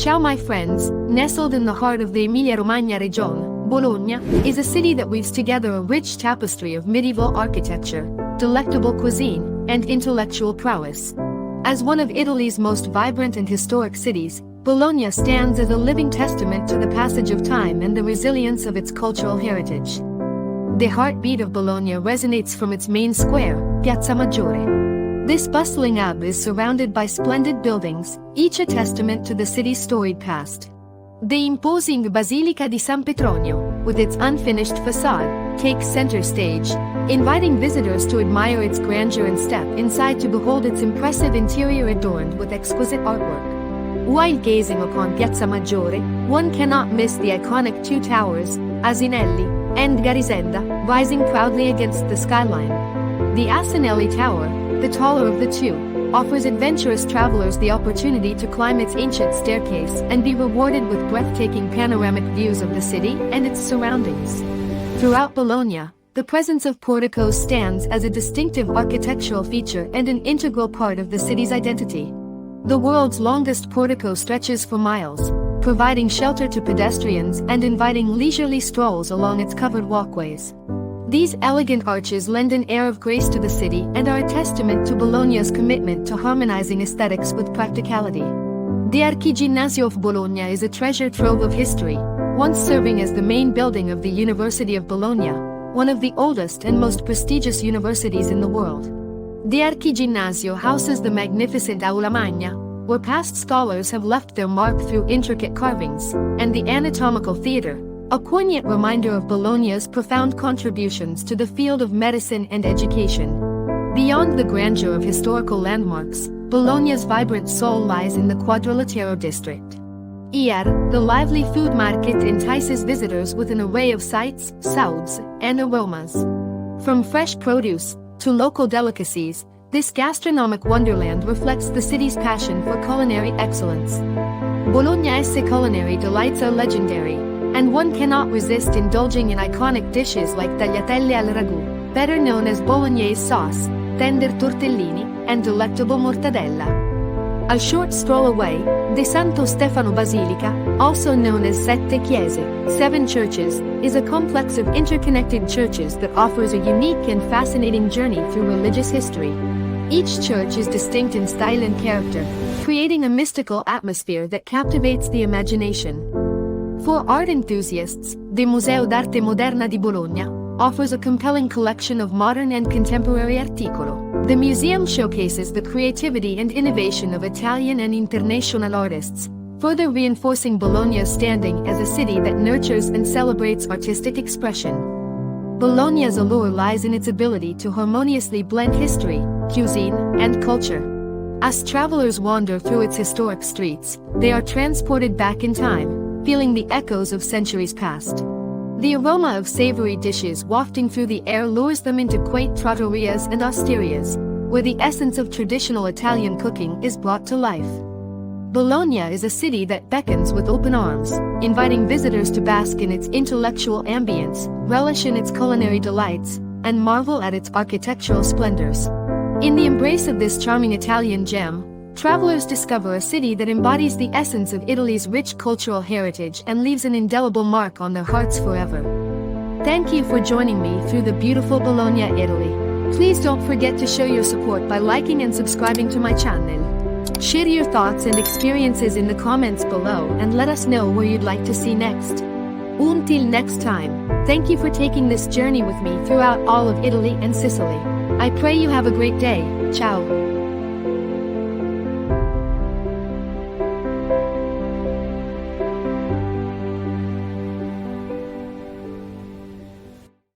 Ciao my friends, nestled in the heart of the Emilia Romagna region, Bologna is a city that weaves together a rich tapestry of medieval architecture, delectable cuisine, and intellectual prowess. As one of Italy's most vibrant and historic cities, Bologna stands as a living testament to the passage of time and the resilience of its cultural heritage. The heartbeat of Bologna resonates from its main square, Piazza Maggiore. This bustling hub is surrounded by splendid buildings, each a testament to the city's storied past. The imposing Basilica di San Petronio, with its unfinished facade, takes center stage, inviting visitors to admire its grandeur and step inside to behold its impressive interior adorned with exquisite artwork. While gazing upon Piazza Maggiore, one cannot miss the iconic two towers, Asinelli and Garisenda, rising proudly against the skyline. The Asinelli Tower, the taller of the two, offers adventurous travelers the opportunity to climb its ancient staircase and be rewarded with breathtaking panoramic views of the city and its surroundings. Throughout Bologna, the presence of porticos stands as a distinctive architectural feature and an integral part of the city's identity. The world's longest portico stretches for miles, providing shelter to pedestrians and inviting leisurely strolls along its covered walkways. These elegant arches lend an air of grace to the city and are a testament to Bologna's commitment to harmonizing aesthetics with practicality. The Archiginnasio of Bologna is a treasure trove of history, once serving as the main building of the University of Bologna, one of the oldest and most prestigious universities in the world. The Archiginnasio houses the magnificent Aula Magna, where past scholars have left their mark through intricate carvings, and the Anatomical Theatre, a poignant reminder of Bologna's profound contributions to the field of medicine and education. Beyond the grandeur of historical landmarks, Bologna's vibrant soul lies in the Quadrilatero district. Here, the lively food market entices visitors with an array of sights, sounds, and aromas. From fresh produce to local delicacies, this gastronomic wonderland reflects the city's passion for culinary excellence. Bologna's culinary delights are legendary, and one cannot resist indulging in iconic dishes like tagliatelle al ragù, better known as Bolognese sauce, tender tortellini, and delectable mortadella. A short stroll away, the Santo Stefano Basilica, also known as Sette Chiese, Seven Churches, is a complex of interconnected churches that offers a unique and fascinating journey through religious history. Each church is distinct in style and character, creating a mystical atmosphere that captivates the imagination. For art enthusiasts, the Museo d'Arte Moderna di Bologna offers a compelling collection of modern and contemporary articolo. The museum showcases the creativity and innovation of Italian and international artists, further reinforcing Bologna's standing as a city that nurtures and celebrates artistic expression. Bologna's allure lies in its ability to harmoniously blend history, cuisine, and culture. As travelers wander through its historic streets, they are transported back in time, feeling the echoes of centuries past. The aroma of savory dishes wafting through the air lures them into quaint trattorias and osterias, where the essence of traditional Italian cooking is brought to life. Bologna is a city that beckons with open arms, inviting visitors to bask in its intellectual ambience, relish in its culinary delights, and marvel at its architectural splendors. In the embrace of this charming Italian gem, travelers discover a city that embodies the essence of Italy's rich cultural heritage and leaves an indelible mark on their hearts forever. Thank you for joining me through the beautiful Bologna, Italy. Please don't forget to show your support by liking and subscribing to my channel. Share your thoughts and experiences in the comments below and let us know where you'd like to see next. Until next time, thank you for taking this journey with me throughout all of Italy and Sicily. I pray you have a great day. Ciao.